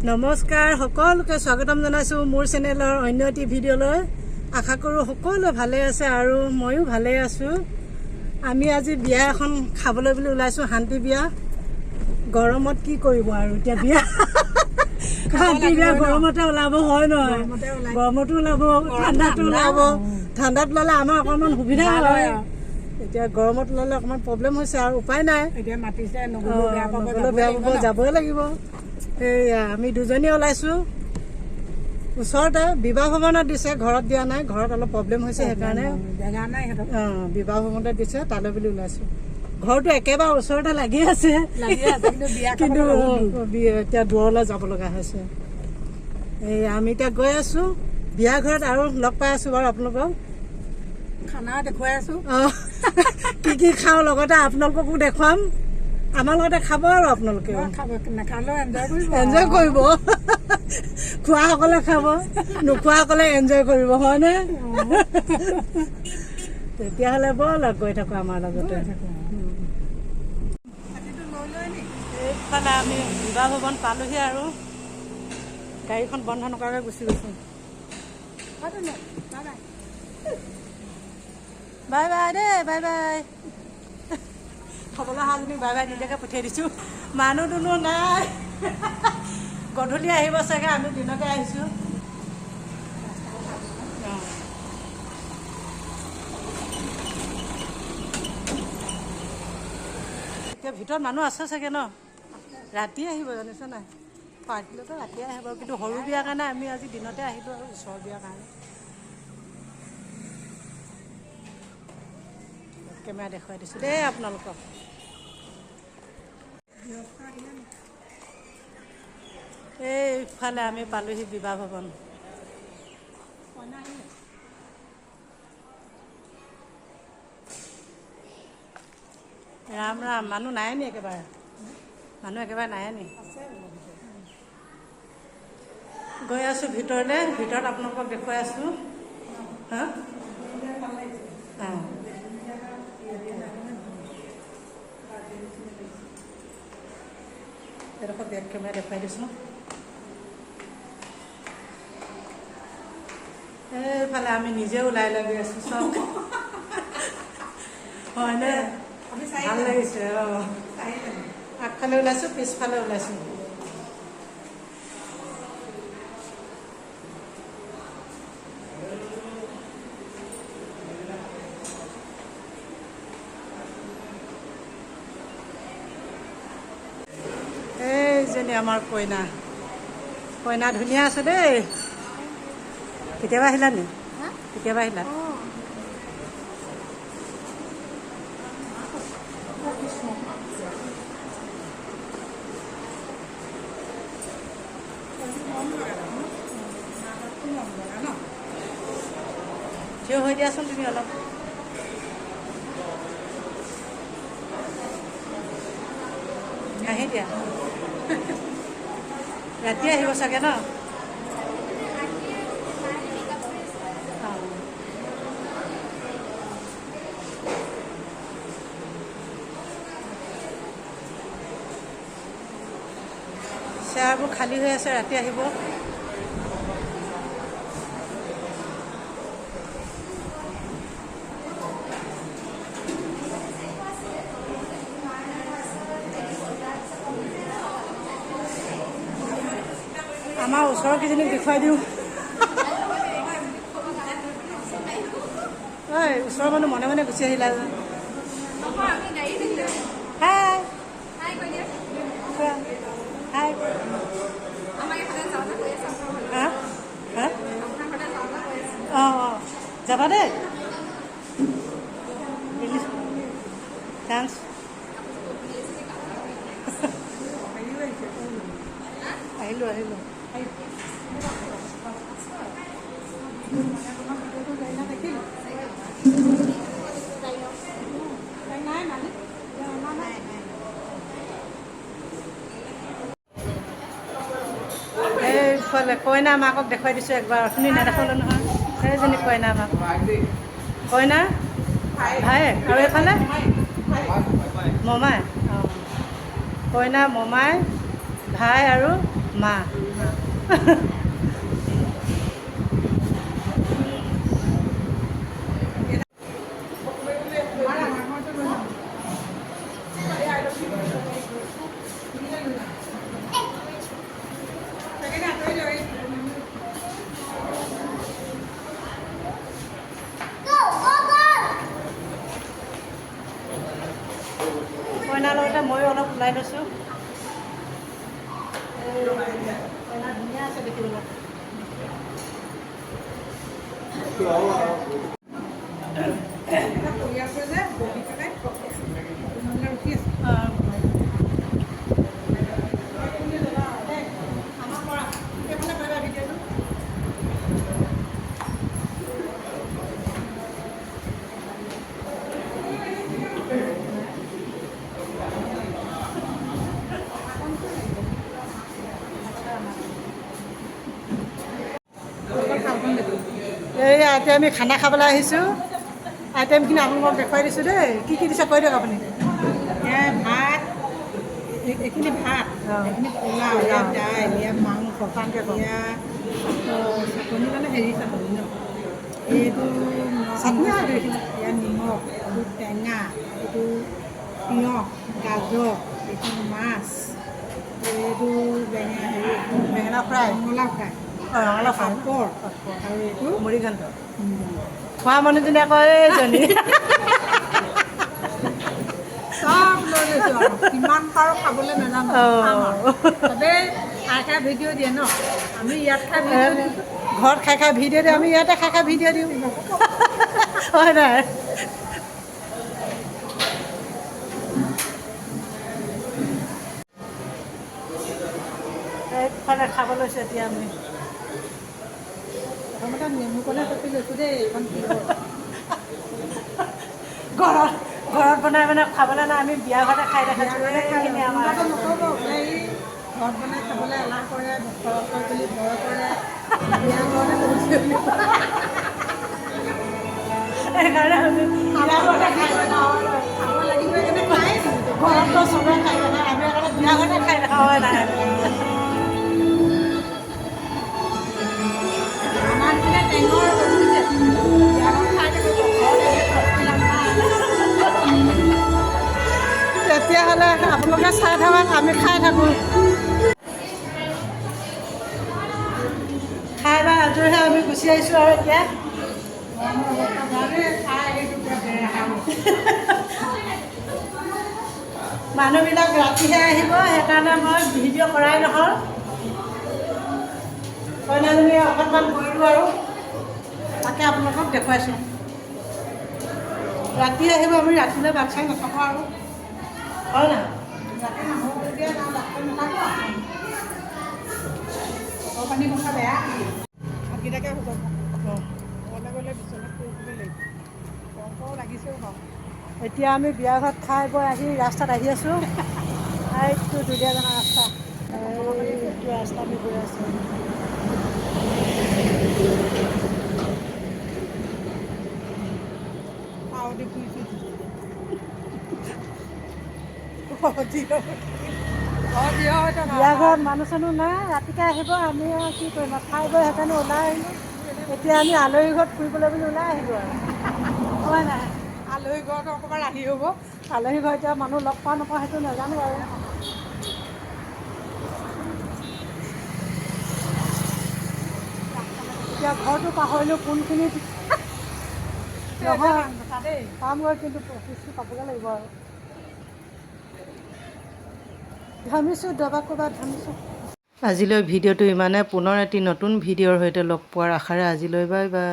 নমস্কাৰ সকলোকে স্বাগতম জনাইছো মোৰ চেনেলৰ অন্য এটি ভিডিঅ'লৈ। আশা কৰোঁ সকলো ভালে আছে আৰু ময়ো ভালে আছো। আমি আজি বিয়া এখন খাবলৈ বুলি ওলাইছো, শান্তি বিয়া। গৰমত কি কৰিব আৰু এতিয়া বিয়া শান্তি বিয়া গৰমতে ওলাব, হয় নহয়? গৰমতো ওলাব, ঠাণ্ডাতো ওলাব। ঠাণ্ডাত ওলালে আমাৰ অকণমান সুবিধা হয়, এতিয়া গৰমত ওলালে অকণমান প্ৰব্লেম হৈছে আৰু উপায় নাই। এতিয়া মাতিছে বেয়া পাব, যাবই লাগিব। এয়া আমি দুজনী ওলাইছো, ওচৰতে বিবাহ ভৱনত দিছে, ঘৰত দিয়া নাই। ঘৰত অলপ প্ৰব্লেম হৈছে, সেইকাৰণে জেগা নাই বিবাহ ভৱনত দিছে, তালৈ বুলি ওলাইছো। ঘৰটো একেবাৰে ওচৰতে লাগি আছে, কিন্তু এতিয়া দূৰলৈ যাব লগা হৈছে। এই আমি এতিয়া গৈ আছো বিয়া ঘৰত, আৰু লগ পাই আছো বাৰু আপোনালোকক। খানা দেখুৱাই আছো, কি কি খাওঁ, লগতে আপোনালোককো দেখুৱাম। আমাৰ লগতে খাব আৰু আপোনালোকে নাখালেও এনজয় কৰিব। খোৱাসকলে খাব, নোখোৱাসকলে এনজয় কৰিব, হয়নে? তেতিয়াহ'লে ব'ল গৈ থাকো আমাৰ লগতে। এইফালে আমি বিবাহ ভৱন পালোহি আৰু গাড়ীখন বন্ধ নকৰাকৈ গুচি গৈছো। বাই বাই দেই, বাই বাই। খাবলৈ অহাজনীক বাই বাই নিদিয়াকৈ পঠিয়াই দিছোঁ। মানুহ দুনুহ নাই, গধূলি আহিব চাগে, আমি দিনতে আহিছোঁ। এতিয়া ভিতৰত মানুহ আছে চাগে ন? ৰাতি আহিব জানিছ নাই? পাৰ্টিলৈকে ৰাতিয়ে আহিব, কিন্তু সৰু বিয়াৰ কাৰণে আমি আজি দিনতে আহিলোঁ আৰু ওচৰৰ বিয়াৰ কাৰণে। কেমেৰা দেখুৱাই দিছোঁ দেই আপোনালোকক। এইফালে আমি পালোহি বিবাহ ভৱন। ৰাম ৰাম, মানুহ নাই নি একেবাৰে? মানুহ একেবাৰে নাই নি? গৈ আছোঁ ভিতৰলৈ, ভিতৰত আপোনালোকক দেখুৱাই আছোঁ। হা? এডোখৰ বেক কেমেৰা দেখুৱাই দিছোঁ। এইফালে আমি নিজে ওলাই লাগি আছোঁ চব, হয়নে? ভাল লাগিছে। আগফালে ওলাইছোঁ, পিছফালে ওলাইছোঁ। এইজনী আমাৰ কইনা। কইনা ধুনীয়া আছে দেই। কেতিয়াবা আহিলা নি? কেতিয়াবা আহিলা? থিয় হৈ দিয়াচোন তুমি অলপ। আহি দিয়া, ৰাতি আহিব চাগে ন? চেয়াৰবোৰ খালী হৈ আছে, ৰাতি আহিব। আমাৰ ওচৰৰ কেইজনীক দেখুৱাই দিওঁ। ঐ, ওচৰৰ মানুহ মনে মনে গুচি আহিলা যে। হাই হাই। হা হা? অঁ যাবা দেই। ডান্স আহিলোঁ। এইফালে কইনা মাকক দেখুৱাই দিছোঁ একবাৰ, অথনি নেদেখালোঁ নহয়। সেইজনী কইনা মাক, কইনা ভায়েক, আৰু এইফালে মমাই। অঁ, কইনা মমাই ভাই আৰু মা। কইনাৰ লগতে ময়ো অলপ ওলাই লৈছোঁ। কইনা ধুনীয়া আছে দেখিবলৈ। এই এতিয়া আমি খানা খাবলৈ আহিছোঁ। আইটেমখিনি আপোনালোকক দেখুৱাই দিছোঁ দেই। কি কি দিছে কৈ দিয়ক আপুনি। ভাত, এইখিনি ভাত, এইখিনি পোলাও, ইয়াত দাইল, ইয়াত মাংস, ইয়াত চাটনি মানে হেৰি চাটনি ন, এইটো চাটনি আৰু এইখিনি। ইয়াত নিমখ, এইটো টেঙা, এইটো তিয়ঁহ, গাজৰ, এইটো মাছ, এইটো বেঙেনা ফ্ৰাই, ৰঙালাও ফ্ৰাই, ৰঙালাও ফ্ৰাই, পাপৰ আৰু এইটো মুড়িঘণ্ট। খোৱা মানুহজনী আকৌ এইজনী চব লৈ লৈছোঁ আৰু কিমান পাৰোঁ খাবলৈ নাজানো। চবেই খাই খাই ভিডিঅ' দিয়ে ন, আমি ইয়াত খাই ভিডিঅ' দিছোঁ। ঘৰত খাই খাই ভিডিঅ' দিওঁ, আমি ইয়াতে খাই খাই ভিডিঅ' দিওঁ হয় নাই। এইফালে খাব লৈছোঁ এতিয়া আমি। প্ৰথমতে নেমু কণে টপি লৈছোঁ দেই, এইখন কি হ'ল ঘৰত বনাই মানে খাবলৈ নাই, আমি বিয়া ঘৰতে খাই দেখাইছোঁ। এইখিনি আমাৰ নক'ব এই ঘৰত বনাই খাবলৈ এলাহ কৰে, ঘৰত কৰি বুলি ভয় কৰে, বিয়া ঘৰতে কৰিছোঁ। সেইকাৰণে আমি বিয়া ঘৰতে খাই দেখাওঁ। খাব লাগিব সেইকাৰণে খাই ঘৰততো চবে খাই দেখায়, আমি সেইকাৰণে বিয়া ঘৰতে খাই দেখাওঁ হয় নাই। আমাৰ নিচিনা টেঙৰ বিয়া ঘৰত খাই থাকোঁ, ঘৰত এনে খৰচি নাপায়। তেতিয়াহ'লে আপোনালোকে চাই থাকক, আমি খাই থাকোঁ। খাই বা আজৰি হৈ আমি গুচি আহিছোঁ আৰু এতিয়া মানুহবিলাক ৰাতিহে আহিব, সেইকাৰণে মই ভিডিঅ' কৰাই নহ'ল। কইনাজনী অকণমান কৰিলোঁ আৰু তাকে আপোনালোকক দেখুৱাইছোঁ। ৰাতি আহিব, আমি ৰাতিলৈ ভাত চাই নাথাকোঁ আৰু হয় নাই। ৰাতি মানুহবলগীয়া না ডাক্তৰ নাথাকোঁ পানী কথা বেয়া ভাতকেইটাকে হ'ব ঘৰলৈ গ'লে বিচনাত পৰিবলৈ লাগিব। কওঁ লাগিছেও বাৰু। এতিয়া আমি বিয়া ঘৰত খাই বৈ আহি ৰাস্তাত আহি আছোঁ। এইটো দুলীয়াজানৰ ৰাস্তা, এইটো ৰাস্তা আমি গৈ আছোঁ। পাৱদি ফুৰিছোঁ বিয়া ঘৰত মানুহ চানুহ নাই, ৰাতিকে আহিব, আমি আৰু কি কৰিম আৰু খাই বৈ সেইকাৰণে ওলাই আহিলোঁ। এতিয়া আমি আলহী ঘৰত ফুৰিবলৈ বুলি ওলাই আহিলোঁ আৰু হয় নাই। আলহী ঘৰত অকণমান ৰাহি হ'ব। আলহী ঘৰত এতিয়া মানুহ লগ পাওঁ নাপাওঁ সেইটো নাজানো আৰু। এতিয়া ঘৰটো পাহৰিলোঁ কোনখিনিত নহয় পামগৈ, কিন্তু প্ৰচেছটো পাবগৈ লাগিব আৰু ঘামিছোঁ, দবা ক'ৰবাত ঘামিছোঁ। আজিলৈ ভিডিঅ'টো ইমানে। পুনৰ এটি নতুন ভিডিঅ'ৰ সৈতে লগ পোৱাৰ আশাৰে আজিলৈ বাই বাই।